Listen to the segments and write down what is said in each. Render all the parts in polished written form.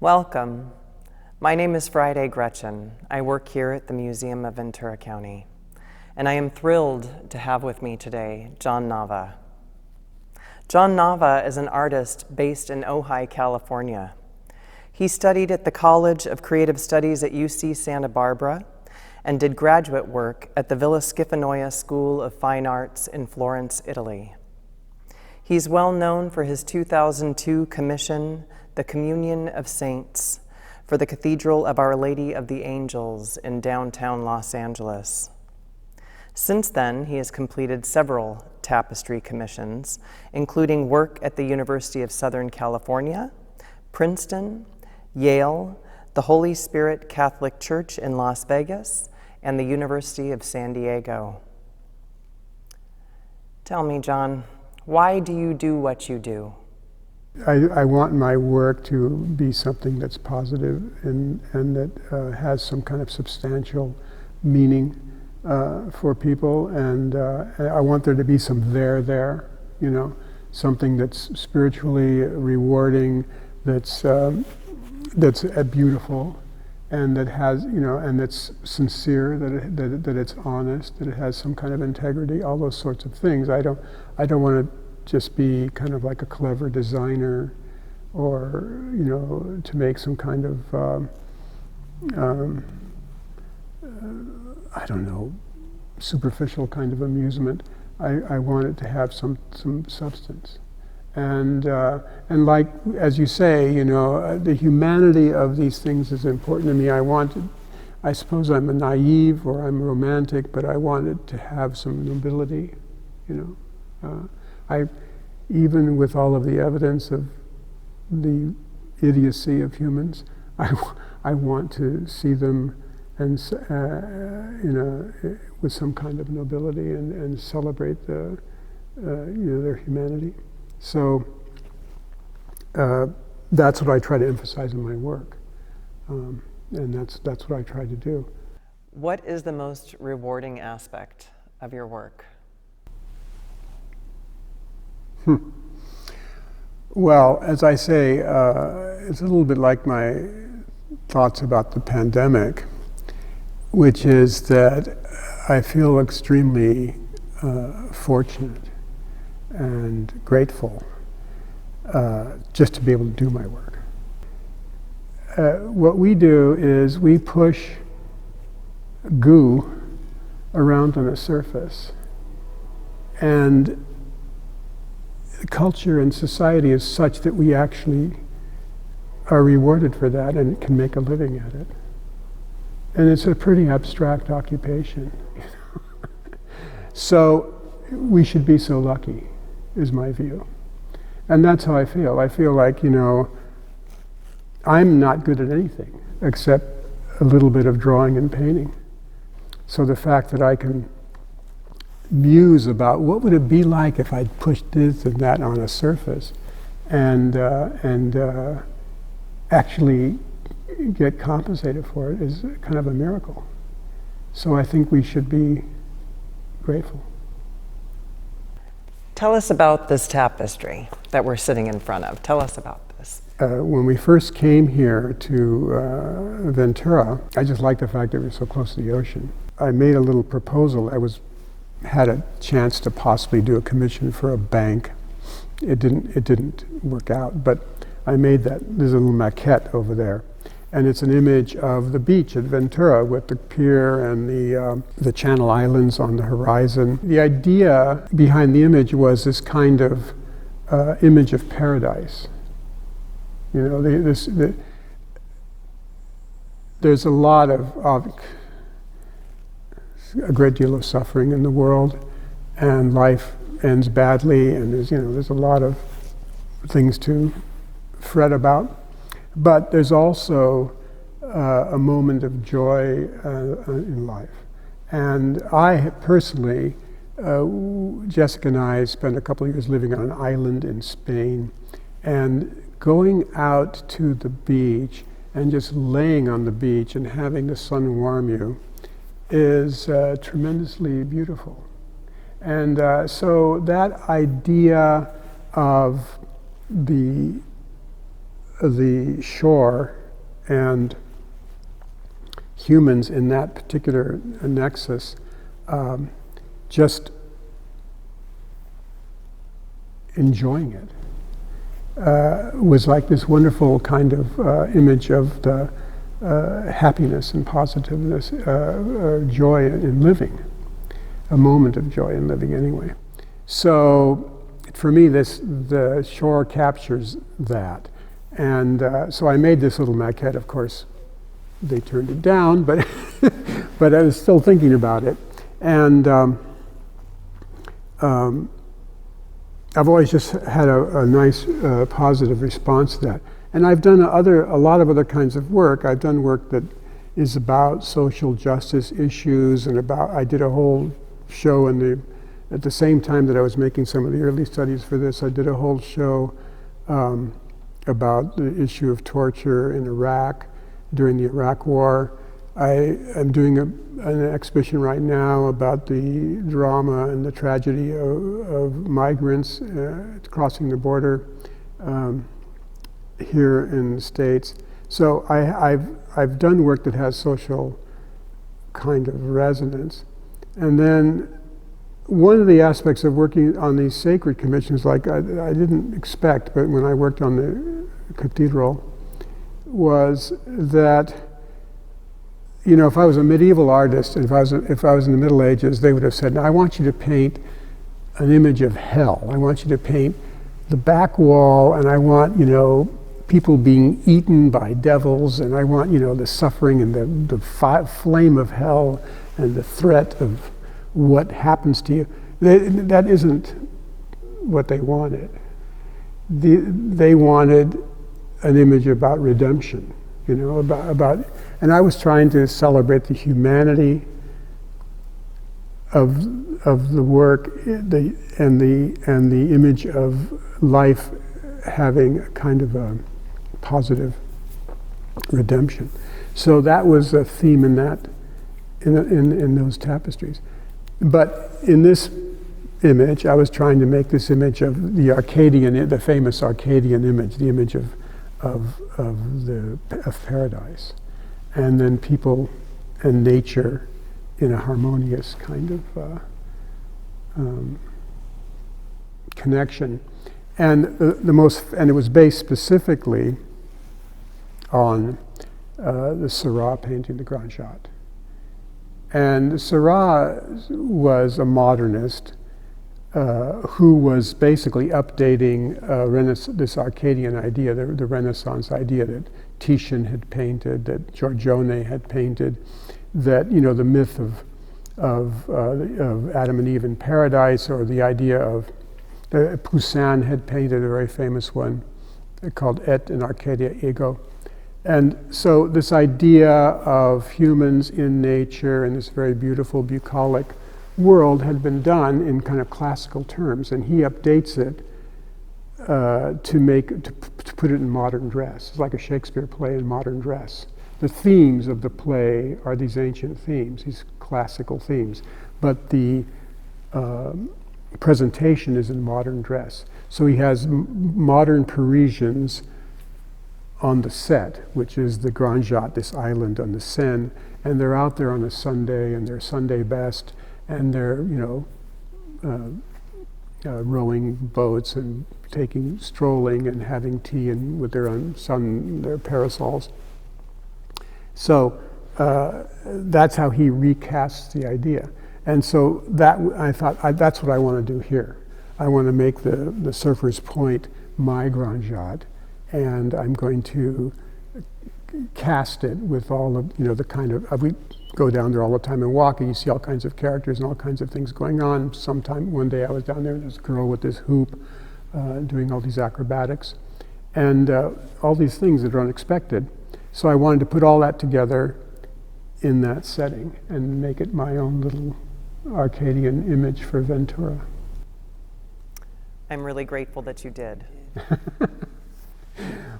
Welcome. My name is Friday Gretchen. I work here at the Museum of Ventura County, and I am thrilled to have with me today John Nava. John Nava is an artist based in Ojai, California. He studied at the College of Creative Studies at UC Santa Barbara and did graduate work at the Villa Schifanoia School of Fine Arts in Florence, Italy. He's well known for his 2002 commission, The Communion of Saints, for the Cathedral of Our Lady of the Angels in downtown Los Angeles. Since then, he has completed several tapestry commissions, including work at the University of Southern California, Princeton, Yale, the Holy Spirit Catholic Church in Las Vegas, and the University of San Diego. Tell me, John, why do you do what you do? I want my work to be something that's positive and that has some kind of substantial meaning for people, and I want there to be some there, you know, something that's spiritually rewarding, that's beautiful, and that has, you know, and that's sincere, that it's honest, that it has some kind of integrity, all those sorts of things. I don't want to just be kind of like a clever designer, or, you know, to make some kind of I don't know, superficial kind of amusement. I want it to have some substance, and like, as you say, you know, the humanity of these things is important to me. I suppose I'm a naive or I'm romantic, but I want it to have some nobility, you know. Even with all of the evidence of the idiocy of humans, I want to see them and with some kind of nobility and celebrate the their humanity. So that's what I try to emphasize in my work, and that's what I try to do. What is the most rewarding aspect of your work? Well, as I say, it's a little bit like my thoughts about the pandemic, which is that I feel extremely fortunate and grateful just to be able to do my work. What we do is we push goo around on a surface, and culture and society is such that we actually are rewarded for that and can make a living at it. And it's a pretty abstract occupation. So we should be so lucky, is my view. And that's how I feel. I feel like, you know, I'm not good at anything except a little bit of drawing and painting. So the fact that I can muse about what would it be like if I'd pushed this and that on a surface and actually get compensated for it is kind of a miracle. So I think we should be grateful. Tell us about this tapestry that we're sitting in front of. Tell us about this. When we first came here to Ventura, I just liked the fact that we were so close to the ocean. I made a little proposal. Had a chance to possibly do a commission for a bank. It didn't work out, but I made that. There's a little maquette over there, and it's an image of the beach at Ventura with the pier and the Channel Islands on the horizon. The idea behind the image was this kind of image of paradise. You know, there's a lot of a great deal of suffering in the world, and life ends badly, and there's a lot of things to fret about. But there's also a moment of joy in life. And I personally, Jessica and I spent a couple of years living on an island in Spain, and going out to the beach and just laying on the beach and having the sun warm you is tremendously beautiful. And so that idea of the the shore and humans in that particular nexus just enjoying it. Was like this wonderful kind of image of the happiness and positiveness, joy in living, a moment of joy in living anyway. So for me, the shore captures that. And so I made this little maquette. Of course, they turned it down, but but I was still thinking about it. And I've always just had a nice positive response to that. And I've done a lot of other kinds of work. I've done work that is about social justice issues, and I did a whole show at the same time that I was making some of the early studies for this. I did a whole show about the issue of torture in Iraq during the Iraq War. I am doing an exhibition right now about the drama and the tragedy of migrants crossing the border here in the States. So I've done work that has social kind of resonance. And then one of the aspects of working on these sacred commissions, like I didn't expect, but when I worked on the cathedral, was that, you know, if I was a medieval artist, and if I was in the Middle Ages, they would have said, "Now I want you to paint an image of hell. I want you to paint the back wall, and I want, you know, people being eaten by devils, and I want, you know, the suffering and the flame of hell and the threat of what happens to you." That isn't what they wanted. They wanted an image about redemption, you know, about, and I was trying to celebrate the humanity of the work, and the image of life having a kind of a positive redemption. So that was a theme in those tapestries. But in this image, I was trying to make this image of the Arcadian, the famous Arcadian image, the image of paradise, and then people and nature in a harmonious kind of connection, and it was based specifically on the Seurat painting, the Grande Jatte. And Seurat was a modernist who was basically updating this Arcadian idea, the Renaissance idea that Titian had painted, that Giorgione had painted, that, you know, the myth of Adam and Eve in paradise, or the idea of Poussin had painted a very famous one called Et in Arcadia Ego. And so this idea of humans in nature in this very beautiful bucolic world had been done in kind of classical terms, and he updates it to put it in modern dress. It's like a Shakespeare play in modern dress. The themes of the play are these ancient themes, these classical themes, but the presentation is in modern dress. So he has modern Parisians on the set, which is the Grande Jatte, this island on the Seine, and they're out there on a Sunday in their Sunday best, and they're, you know, rowing boats and strolling and having tea and with their parasols. So that's how he recasts the idea. And so that I thought that's what I want to do here. I want to make the Surfer's Point my Grande Jatte, and I'm going to cast it with all of, you know, the kind of, we go down there all the time and walk, and you see all kinds of characters and all kinds of things going on. One day I was down there, and there's a girl with this hoop doing all these acrobatics, and all these things that are unexpected. So I wanted to put all that together in that setting and make it my own little Arcadian image for Ventura. I'm really grateful that you did.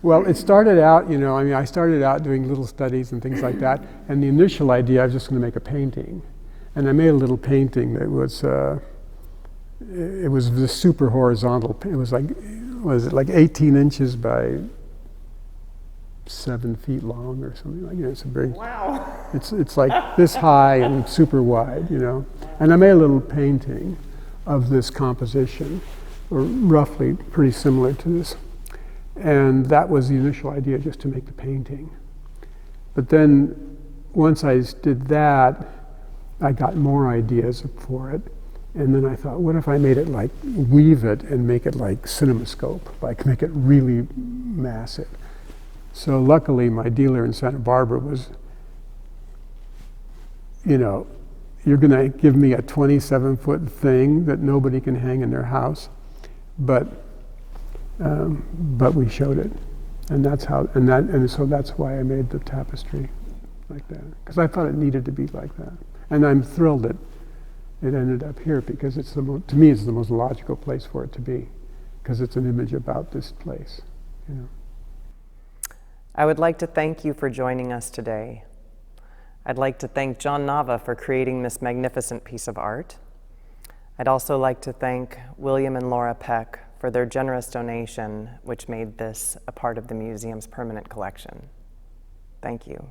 Well, it started out, you know, I mean, I started out doing little studies and things like that, and the initial idea, I was just going to make a painting. And I made a little painting that was, it was the super horizontal, it was like, 18 inches by 7 feet long or something like that. It's a very, Wow. it's like this high and super wide, you know. And I made a little painting of this composition, or roughly pretty similar to this. And that was the initial idea, just to make the painting. But then once I did that, I got more ideas for it. And then I thought, what if I made it like, weave it and make it like cinemascope, like make it really massive. So luckily my dealer in Santa Barbara was, you know, you're gonna give me a 27-foot thing that nobody can hang in their house, but we showed it. And that's how, and so that's why I made the tapestry like that, because I thought it needed to be like that. And I'm thrilled that it ended up here, because it's to me it's the most logical place for it to be, because it's an image about this place, you know. I would like to thank you for joining us today. I'd like to thank John Nava for creating this magnificent piece of art. I'd also like to thank William and Laura Peck for their generous donation, which made this a part of the museum's permanent collection. Thank you.